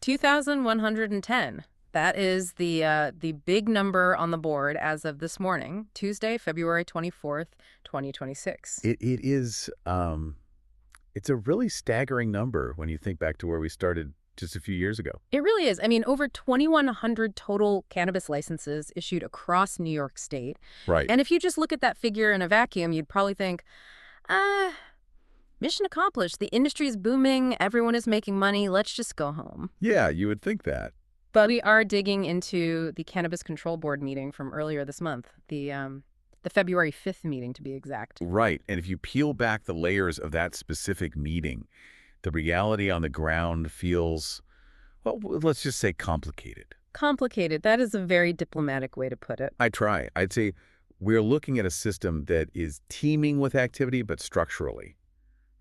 2,110. That is the big number on the board as of this morning, Tuesday, February 24th, 2026. It is, it's a really staggering number when you think back to where we started just a few years ago. It really is. I mean, over 2,100 total cannabis licenses issued across New York State. Right. And if you just look at that figure in a vacuum, you'd probably think, mission accomplished. The industry is booming. Everyone is making money. Let's just go home. Yeah, you would think that. But we are digging into the Cannabis Control Board meeting from earlier this month, the February 5th meeting, to be exact. Right. And if you peel back the layers of that specific meeting, the reality on the ground feels, well, let's just say complicated. Complicated. That is a very diplomatic way to put it. I try. I'd say we're looking at a system that is teeming with activity, but structurally.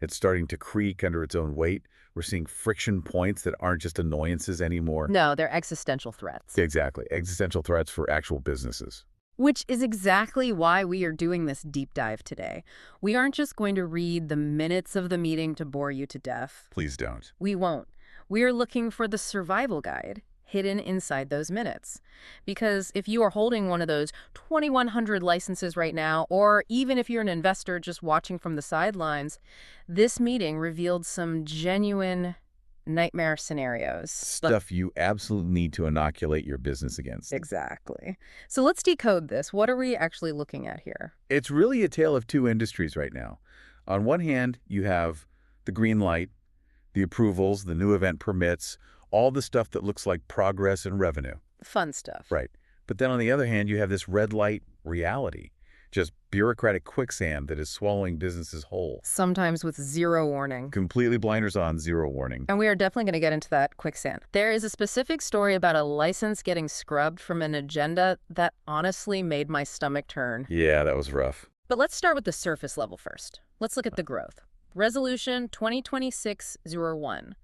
It's starting to creak under its own weight. We're seeing friction points that aren't just annoyances anymore. No, they're existential threats. Exactly. Existential threats for actual businesses. Which is exactly why we are doing this deep dive today. We aren't just going to read the minutes of the meeting to bore you to death. Please don't. We won't. We are looking for the survival guide hidden inside those minutes. Because if you are holding one of those 2,100 licenses right now, or even if you're an investor just watching from the sidelines, this meeting revealed some genuine nightmare scenarios. Stuff you absolutely need to inoculate your business against. Exactly. So let's decode this. What are we actually looking at here? It's really a tale of two industries right now. On one hand, you have the green light, the approvals, the new event permits, all the stuff that looks like progress and revenue. Fun stuff. Right. But then on the other hand, you have this red light reality, just bureaucratic quicksand that is swallowing businesses whole. Sometimes with zero warning. Completely blinders on, zero warning. And we are definitely going to get into that quicksand. There is a specific story about a license getting scrubbed from an agenda that honestly made my stomach turn. Yeah, that was rough. But let's start with the surface level first. Let's look at the growth. Resolution 2026-01.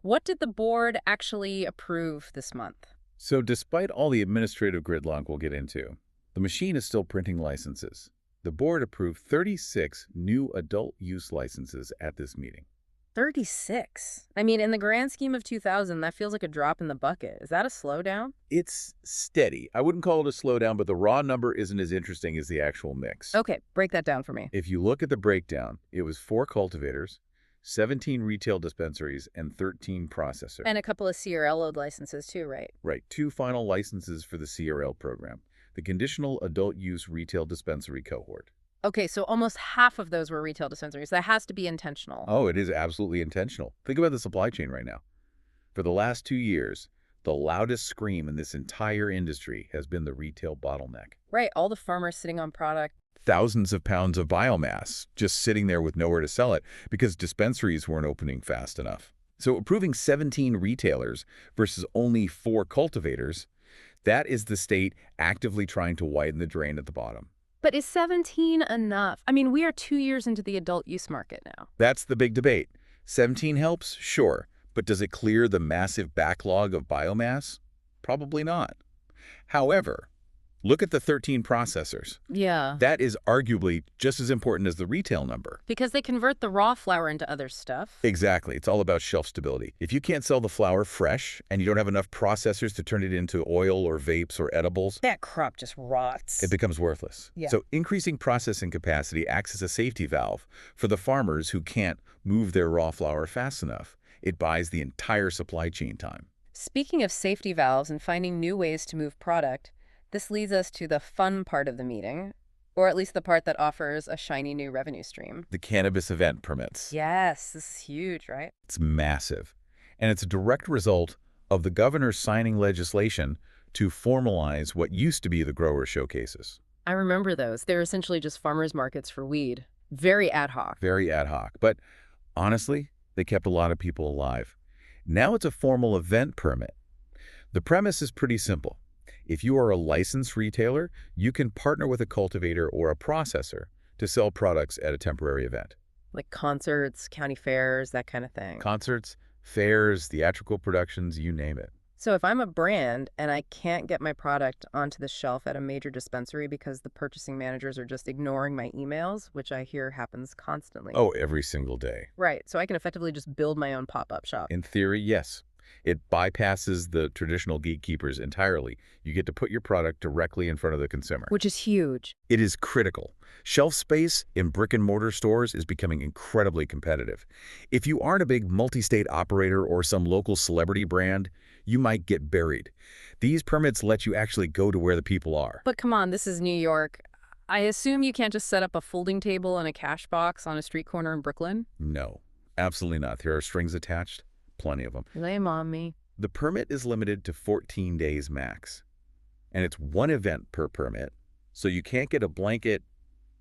What did the board actually approve this month? So despite all the administrative gridlock we'll get into, the machine is still printing licenses. The board approved 36 new adult use licenses at this meeting. 36. I mean, in the grand scheme of 2,000, that feels like a drop in the bucket. Is that a slowdown? It's steady. I wouldn't call it a slowdown, but the raw number isn't as interesting as the actual mix. Okay, break that down for me. If you look at the breakdown, it was 4 cultivators, 17 retail dispensaries, and 13 processors. And a couple of CRL licenses too, right? Right. 2 final licenses for the CRL program, the conditional adult use retail dispensary cohort. Okay, so almost half of those were retail dispensaries. That has to be intentional. Oh, it is absolutely intentional. Think about the supply chain right now. For the last 2 years, the loudest scream in this entire industry has been the retail bottleneck. Right, all the farmers sitting on product. Thousands of pounds of biomass just sitting there with nowhere to sell it because dispensaries weren't opening fast enough. So approving 17 retailers versus only 4 cultivators, that is the state actively trying to widen the drain at the bottom. But is 17 enough? I mean, we are 2 years into the adult use market now. That's the big debate. 17 helps, sure, but does it clear the massive backlog of biomass? Probably not. However, look at the 13 processors. Yeah. That is arguably just as important as the retail number. Because they convert the raw flower into other stuff. Exactly. It's all about shelf stability. If you can't sell the flower fresh and you don't have enough processors to turn it into oil or vapes or edibles, that crop just rots. it becomes worthless. Yeah. So increasing processing capacity acts as a safety valve for the farmers who can't move their raw flower fast enough. It buys the entire supply chain time. Speaking of safety valves and finding new ways to move product, this leads us to the fun part of the meeting, or at least the part that offers a shiny new revenue stream. The cannabis event permits. Yes, this is huge, right? It's massive. And it's a direct result of the governor signing legislation to formalize what used to be the grower showcases. I remember those. They're essentially just farmers markets for weed. Very ad hoc. Very ad hoc. But honestly, they kept a lot of people alive. Now it's a formal event permit. The premise is pretty simple. If you are a licensed retailer, you can partner with a cultivator or a processor to sell products at a temporary event. Like concerts, county fairs, that kind of thing. Concerts, fairs, theatrical productions, you name it. So if I'm a brand and I can't get my product onto the shelf at a major dispensary because the purchasing managers are just ignoring my emails, which I hear happens constantly. Oh, every single day. Right. So I can effectively just build my own pop-up shop. In theory, yes. It bypasses the traditional gatekeepers entirely. You get to put your product directly in front of the consumer. Which is huge. It is critical. Shelf space in brick-and-mortar stores is becoming incredibly competitive. If you aren't a big multi-state operator or some local celebrity brand, you might get buried. These permits let you actually go to where the people are. But come on, this is New York. I assume you can't just set up a folding table and a cash box on a street corner in Brooklyn? No, absolutely not. There are strings attached, plenty of them. Lame on me. The permit is limited to 14 days max, and it's one event per permit, so you can't get a blanket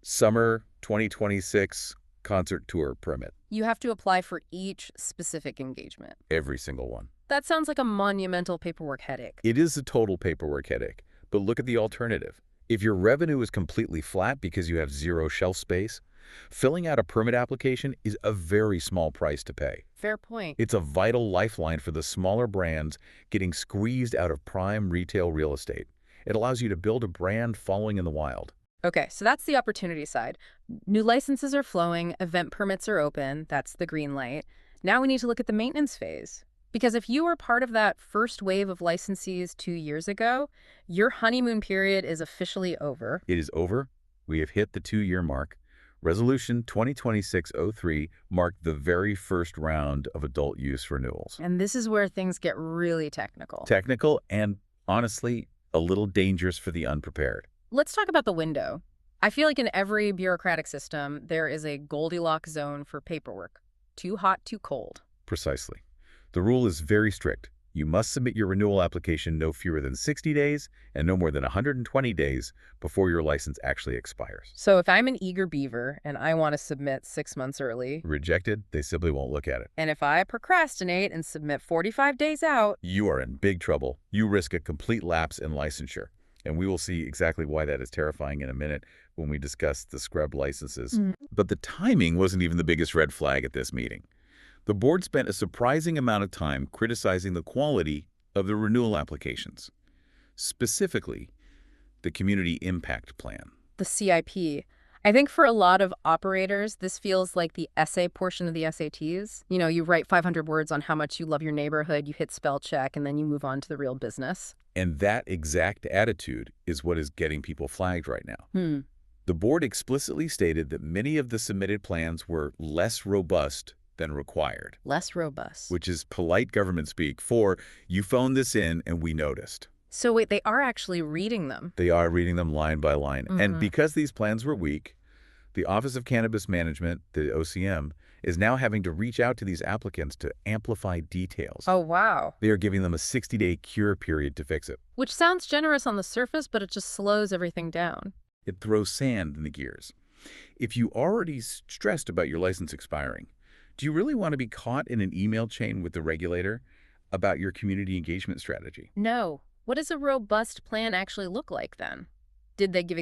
summer 2026 concert tour permit. You have to apply for each specific engagement. Every single one. That sounds like a monumental paperwork headache. It is a total paperwork headache, but look at the alternative. If your revenue is completely flat because you have zero shelf space, filling out a permit application is a very small price to pay. Fair point. It's a vital lifeline for the smaller brands getting squeezed out of prime retail real estate. It allows you to build a brand following in the wild. Okay, so that's the opportunity side. New licenses are flowing, event permits are open, that's the green light. Now we need to look at the maintenance phase. Because if you were part of that first wave of licensees 2 years ago, your honeymoon period is officially over. It is over. We have hit the 2-year mark. Resolution 2026-03 marked the very first round of adult use renewals. And this is where things get really technical. Technical and, honestly, a little dangerous for the unprepared. Let's talk about the window. I feel like in every bureaucratic system, there is a Goldilocks zone for paperwork. Too hot, too cold. Precisely. The rule is very strict. You must submit your renewal application no fewer than 60 days and no more than 120 days before your license actually expires. So if I'm an eager beaver and I want to submit 6 months early, Rejected, they simply won't look at it. and if I procrastinate and submit 45 days out, You are in big trouble. You risk a complete lapse in licensure. And we will see exactly why that is terrifying in a minute when we discuss the scrub licenses. But the timing wasn't even the biggest red flag at this meeting. The board spent a surprising amount of time criticizing the quality of the renewal applications, specifically the Community Impact Plan. the CIP. I think for a lot of operators, this feels like the essay portion of the SATs. You know, you write 500 words on how much you love your neighborhood, you hit spell check, and then you move on to the real business. And that exact attitude is what is getting people flagged right now. The board explicitly stated that many of the submitted plans were less robust than required, Less robust. which is polite government speak for you phoned this in and we noticed. So wait, they are actually reading them. They are reading them line by line. And because these plans were weak, the Office of Cannabis Management, the OCM, is now having to reach out to these applicants to amplify details. Oh, wow. They are giving them a 60-day cure period to fix it. Which sounds generous on the surface, but it just slows everything down. It throws sand in the gears. If you already stressed about your license expiring, do you really want to be caught in an email chain with the regulator about your community engagement strategy? No. What does a robust plan actually look like then? Did they give